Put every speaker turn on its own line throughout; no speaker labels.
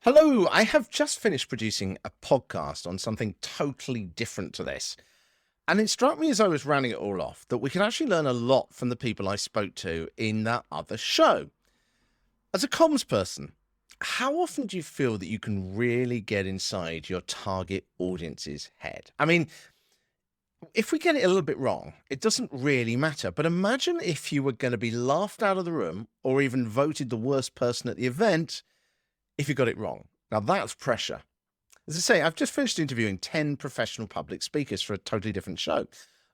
Hello, I have just finished producing a podcast on something totally different to this. And it struck me as I was rounding it all off that we can actually learn a lot from the people I spoke to in that other show. As a comms person, how often do you feel that you can really get inside your target audience's head? I mean, if we get it a little bit wrong, it doesn't really matter. But imagine if you were going to be laughed out of the room or even voted the worst person at the event if you got it wrong. Now that's pressure. As I say, I've just finished interviewing 10 professional public speakers for a totally different show.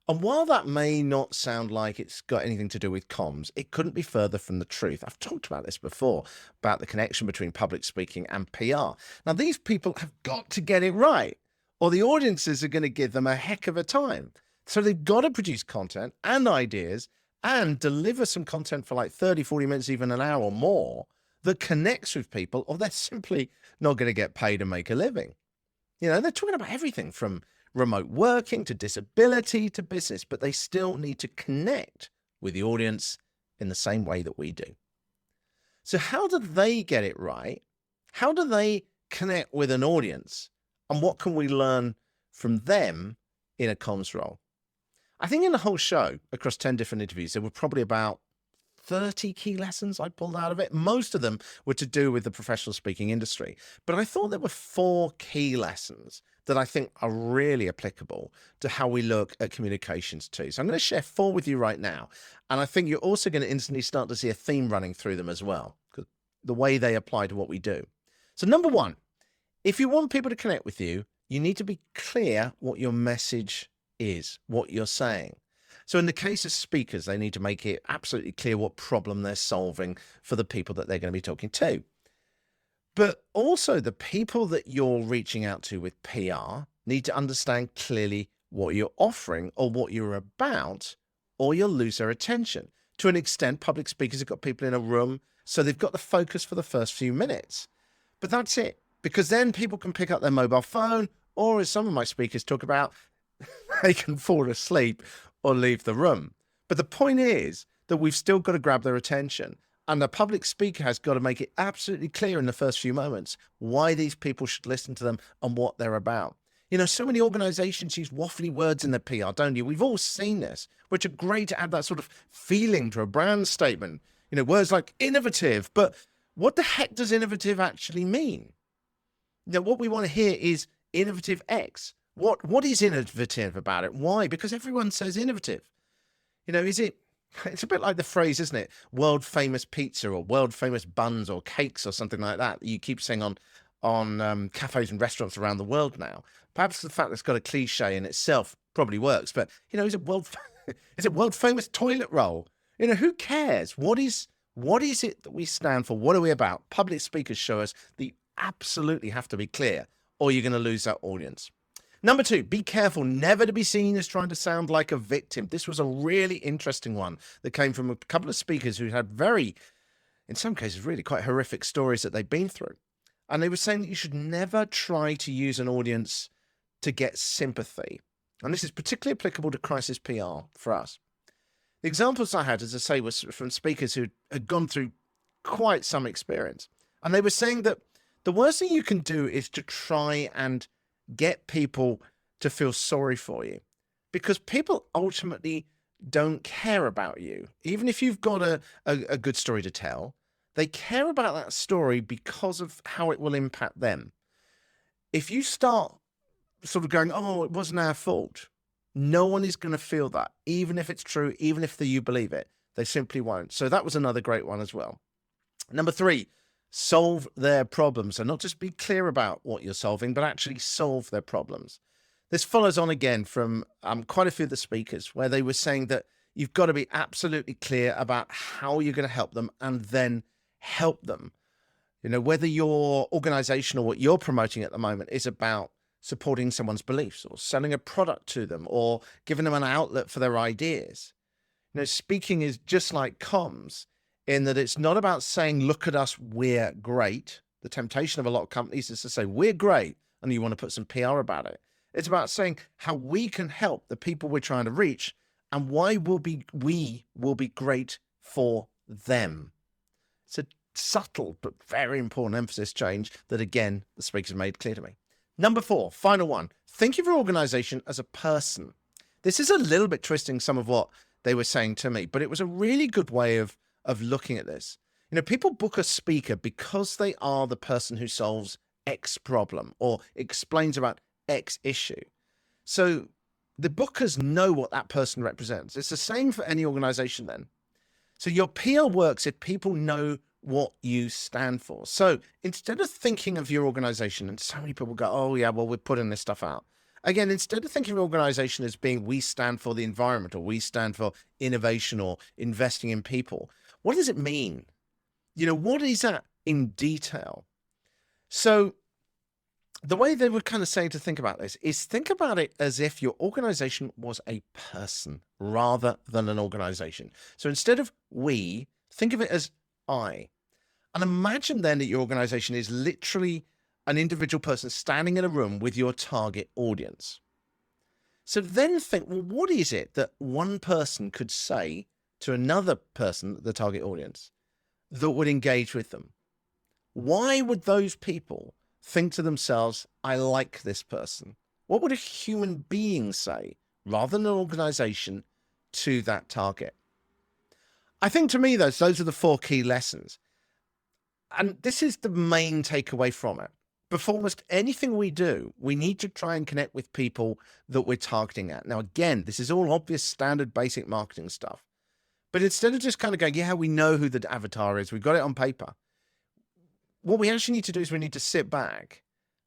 And while that may not sound like it's got anything to do with comms, it couldn't be further from the truth. I've talked about this before, about the connection between public speaking and PR. Now, these people have got to get it right, or the audiences are going to give them a heck of a time. So they've got to produce content and ideas and deliver some content for like 30, 40 minutes, even an hour or more that connects with people, or they're simply not going to get paid and make a living. You know, they're talking about everything from remote working to disability to business, but they still need to connect with the audience in the same way that we do. So how do they get it right? How do they connect with an audience? And what can we learn from them in a comms role? I think in the whole show, across 10 different interviews, there were probably about 30 key lessons I pulled out of it. Most of them were to do with the professional speaking industry, but I thought there were 4 key lessons that I think are really applicable to how we look at communications too. So I'm going to share 4 with you right now. And I think you're also going to instantly start to see a theme running through them as well, because the way they apply to what we do. So number 1, if you want people to connect with you, you need to be clear what your message is, what you're saying. So in the case of speakers, they need to make it absolutely clear what problem they're solving for the people that they're going to be talking to. But also the people that you're reaching out to with PR need to understand clearly what you're offering or what you're about, or you'll lose their attention. To an extent, public speakers have got people in a room, so they've got the focus for the first few minutes. But that's it, because then people can pick up their mobile phone, or as some of my speakers talk about, they can fall asleep or leave the room. But the point is that we've still got to grab their attention. And the public speaker has got to make it absolutely clear in the first few moments why these people should listen to them and what they're about. You know, so many organizations use waffly words in their PR, don't you? We've all seen this, which are great to add that sort of feeling to a brand statement. You know, words like innovative, but what the heck does innovative actually mean? You know, what we want to hear is innovative X. What is innovative about it? Why? Because everyone says innovative. You know, it's a bit like the phrase, isn't it? World famous pizza or world famous buns or cakes or something like that. You keep saying on cafes and restaurants around the world now. Perhaps the fact that it's got a cliche in itself probably works, but you know, is it world famous toilet roll? You know, who cares? What is it that we stand for? What are we about? Public speakers show us that you absolutely have to be clear, or you're going to lose that audience. Number 2, be careful never to be seen as trying to sound like a victim. This was a really interesting one that came from a couple of speakers who had in some cases, really quite horrific stories that they've been through. And they were saying that you should never try to use an audience to get sympathy. And this is particularly applicable to crisis PR for us. The examples I had, as I say, was from speakers who had gone through quite some experience. And they were saying that the worst thing you can do is to try and get people to feel sorry for you, because people ultimately don't care about you. Even if you've got a good story to tell, they care about that story because of how it will impact them. If you start sort of going, oh, it wasn't our fault, no one is going to feel that, even if it's true, even if you believe it. They simply won't. So that was another great one as well. Number 3, solve their problems. And not just be clear about what you're solving, but actually solve their problems. This follows on again from quite a few of the speakers, where they were saying that you've got to be absolutely clear about how you're going to help them and then help them. You know, whether your organization or what you're promoting at the moment is about supporting someone's beliefs or selling a product to them or giving them an outlet for their ideas. You know, speaking is just like comms, in that it's not about saying, look at us, we're great. The temptation of a lot of companies is to say, we're great, and you want to put some PR about it. It's about saying how we can help the people we're trying to reach and why we will be great for them. It's a subtle but very important emphasis change that, again, the speakers made clear to me. Number 4, final one, think of your organization as a person. This is a little bit twisting some of what they were saying to me, but it was a really good way of looking at this. People book a speaker because they are the person who solves X problem or explains about X issue. So the bookers know what that person represents. It's the same for any organization then. So your PR works if people know what you stand for. So instead of thinking of your organization, and so many people go, oh yeah, well, we're putting this stuff out. Again, instead of thinking of your organization as being, we stand for the environment, or we stand for innovation or investing in people, what does it mean? What is that in detail? So the way they were kind of saying to think about this is think about it as if your organization was a person rather than an organization. So instead of we, think of it as I. And imagine then that your organization is literally an individual person standing in a room with your target audience. So then think, well, what is it that one person could say to another person, the target audience, that would engage with them? Why would those people think to themselves, I like this person? What would a human being say rather than an organization to that target? I think to me, those are the 4 key lessons. And this is the main takeaway from it. Before almost anything we do, we need to try and connect with people that we're targeting at. Now, again, this is all obvious, standard, basic marketing stuff. But instead of just kind of going, yeah, we know who the avatar is, we've got it on paper. What we actually need to do is we need to sit back,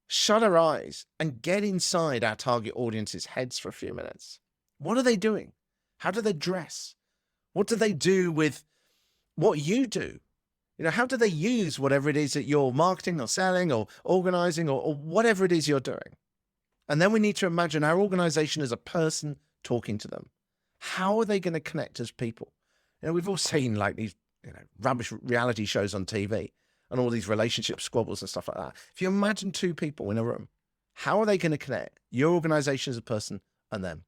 shut our eyes, and get inside our target audience's heads for a few minutes. What are they doing? How do they dress? What do they do with what you do? How do they use whatever it is that you're marketing or selling or organizing or whatever it is you're doing? And then we need to imagine our organization as a person talking to them. How are they going to connect as people? We've all seen like these rubbish reality shows on TV and all these relationship squabbles and stuff like that. If you imagine 2 people in a room, how are they going to connect your organization as a person and them?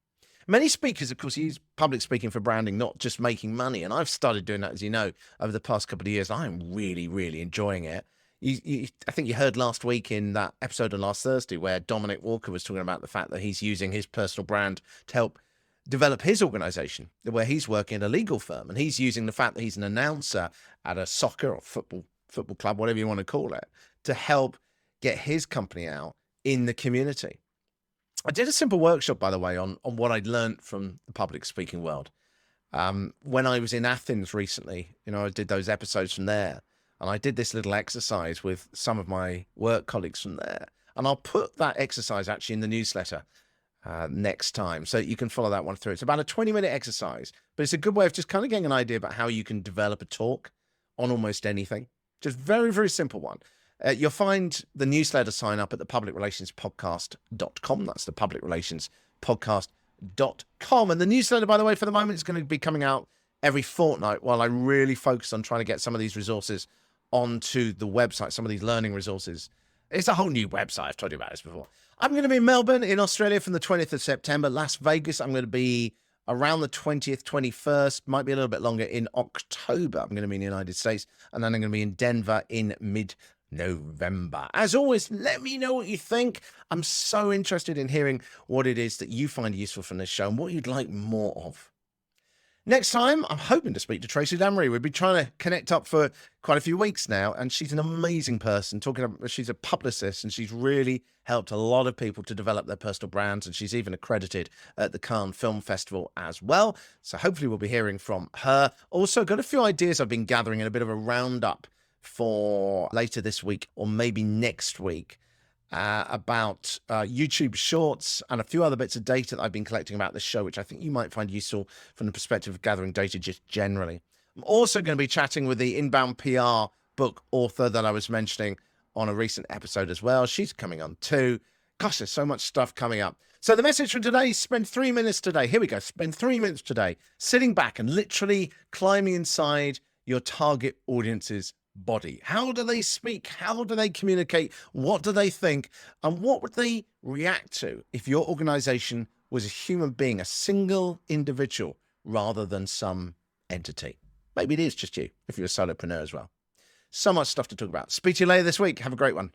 Many speakers, of course, use public speaking for branding, not just making money. And I've started doing that, as you know, over the past couple of years. I'm really, really enjoying it. I think you heard last week in that episode on last Thursday where Dominic Walker was talking about the fact that he's using his personal brand to help develop his organization, where he's working at a legal firm. And he's using the fact that he's an announcer at a soccer or football club, whatever you want to call it, to help get his company out in the community. I did a simple workshop, by the way, on what I'd learned from the public speaking world. When I was in Athens recently, I did those episodes from there, and I did this little exercise with some of my work colleagues from there. And I'll put that exercise actually in the newsletter next time, so you can follow that one through. It's about a 20-minute exercise, but it's a good way of just kind of getting an idea about how you can develop a talk on almost anything. Just very, very simple one. You'll find the newsletter sign up at thepublicrelationspodcast.com. That's thepublicrelationspodcast.com. And the newsletter, by the way, for the moment, is going to be coming out every fortnight while I really focus on trying to get some of these resources onto the website, some of these learning resources. It's a whole new website. I've told you about this before. I'm going to be in Melbourne in Australia from the 20th of September. Las Vegas, I'm going to be around the 20th, 21st, might be a little bit longer in October. I'm going to be in the United States, and then I'm going to be in Denver in mid-November. As always, let me know what you think. I'm so interested in hearing what it is that you find useful from this show and what you'd like more of. Next time, I'm hoping to speak to Tracy Damery. We've been trying to connect up for quite a few weeks now, and she's an amazing person. She's a publicist, and she's really helped a lot of people to develop their personal brands, and she's even accredited at the Cannes Film Festival as well. So hopefully we'll be hearing from her. Also, got a few ideas I've been gathering in a bit of a roundup for later this week or maybe next week about YouTube Shorts and a few other bits of data that I've been collecting about this show, which I think you might find useful from the perspective of gathering data just generally. I'm also going to be chatting with the Inbound PR book author that I was mentioning on a recent episode as well. She's coming on too. Gosh, there's so much stuff coming up. So the message for today, spend 3 minutes today. Here we go. Spend 3 minutes today sitting back and literally climbing inside your target audience's body. How do they speak? How do they communicate? What do they think? And what would they react to if your organization was a human being, a single individual, rather than some entity? Maybe it is just you, if you're a solopreneur as well. So much stuff to talk about. Speak to you later this week. Have a great one.